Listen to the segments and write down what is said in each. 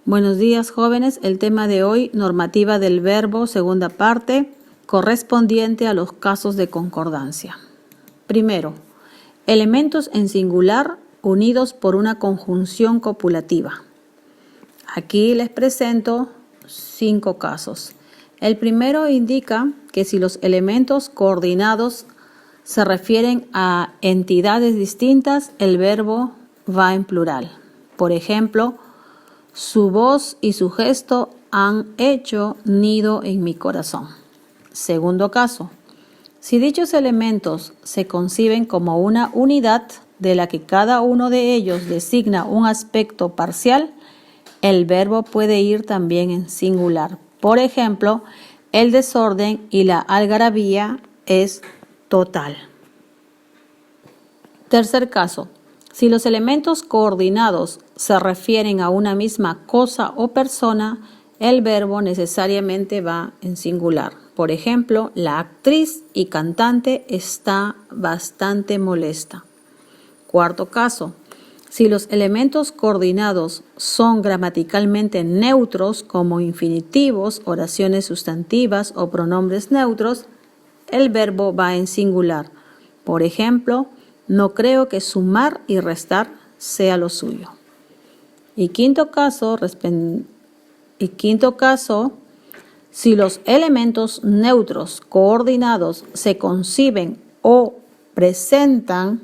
Buenos días, jóvenes. El tema de hoy, normativa del verbo, segunda parte, correspondiente a los casos de concordancia. Primero, elementos en singular unidos por una conjunción copulativa. Aquí les presento 5 casos. El primero indica que si los elementos coordinados se refieren a entidades distintas, el verbo va en plural. Por ejemplo, su voz y su gesto han hecho nido en mi corazón. Segundo caso, si dichos elementos se conciben como una unidad de la que cada uno de ellos designa un aspecto parcial, el verbo puede ir también en singular. Por ejemplo, el desorden y la algarabía es total. Tercer caso, si los elementos coordinados se refieren a una misma cosa o persona, el verbo necesariamente va en singular. Por ejemplo, la actriz y cantante está bastante molesta. Cuarto caso, si los elementos coordinados son gramaticalmente neutros como infinitivos, oraciones sustantivas o pronombres neutros, el verbo va en singular. Por ejemplo, no creo que sumar y restar sea lo suyo. Y quinto caso, si los elementos neutros coordinados se conciben o presentan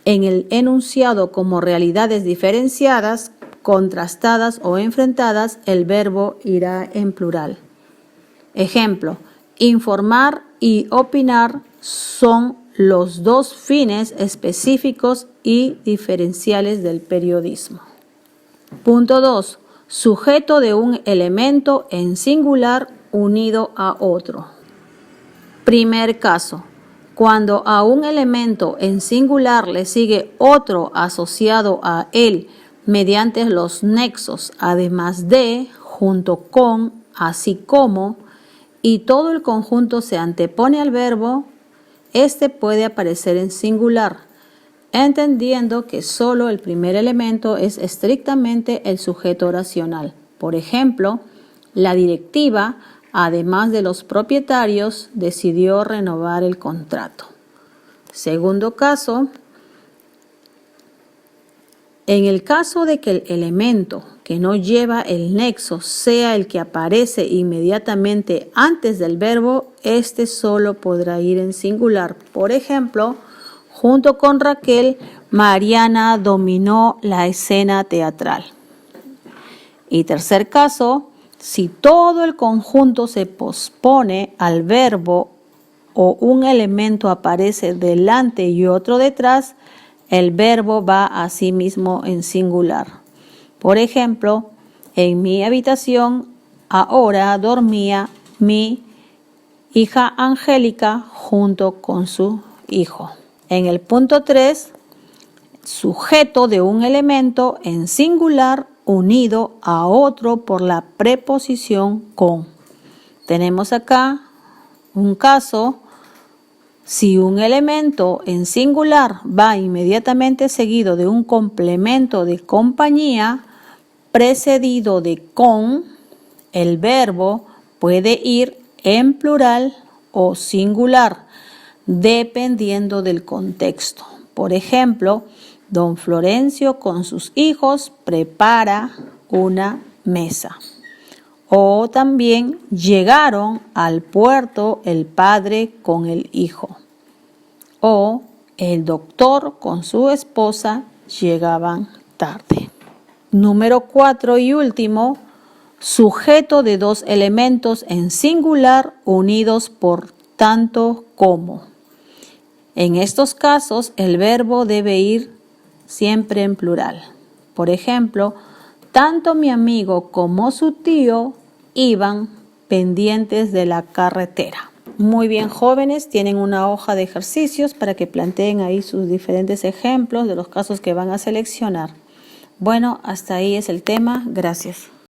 en el enunciado como realidades diferenciadas, contrastadas o enfrentadas, el verbo irá en plural. Ejemplo, informar y opinar son los dos fines específicos y diferenciales del periodismo. Punto 2. Sujeto de un elemento en singular unido a otro. Primer caso. Cuando a un elemento en singular le sigue otro asociado a él mediante los nexos además de, junto con, así como, y todo el conjunto se antepone al verbo, este puede aparecer en singular, entendiendo que solo el primer elemento es estrictamente el sujeto oracional. Por ejemplo, la directiva, además de los propietarios, decidió renovar el contrato. Segundo caso, en el caso de que el elemento que no lleva el nexo sea el que aparece inmediatamente antes del verbo, este solo podrá ir en singular. Por ejemplo, junto con Raquel, Mariana dominó la escena teatral. Y tercer caso, si todo el conjunto se pospone al verbo o un elemento aparece delante y otro detrás, el verbo va a sí mismo en singular. Por ejemplo, en mi habitación ahora dormía mi hija Angélica junto con su hijo. En el punto 3, sujeto de un elemento en singular unido a otro por la preposición con. Tenemos acá un caso. Si un elemento en singular va inmediatamente seguido de un complemento de compañía precedido de con, el verbo puede ir en plural o singular, dependiendo del contexto. Por ejemplo, don Florencio con sus hijos prepara una mesa. O también llegaron al puerto el padre con el hijo. O el doctor con su esposa llegaban tarde. Número 4 y último, sujeto de dos elementos en singular unidos por tanto como. En estos casos, el verbo debe ir siempre en plural. Por ejemplo, tanto mi amigo como su tío iban pendientes de la carretera. Muy bien, jóvenes, tienen una hoja de ejercicios para que planteen ahí sus diferentes ejemplos de los casos que van a seleccionar. Bueno, hasta ahí es el tema. Gracias.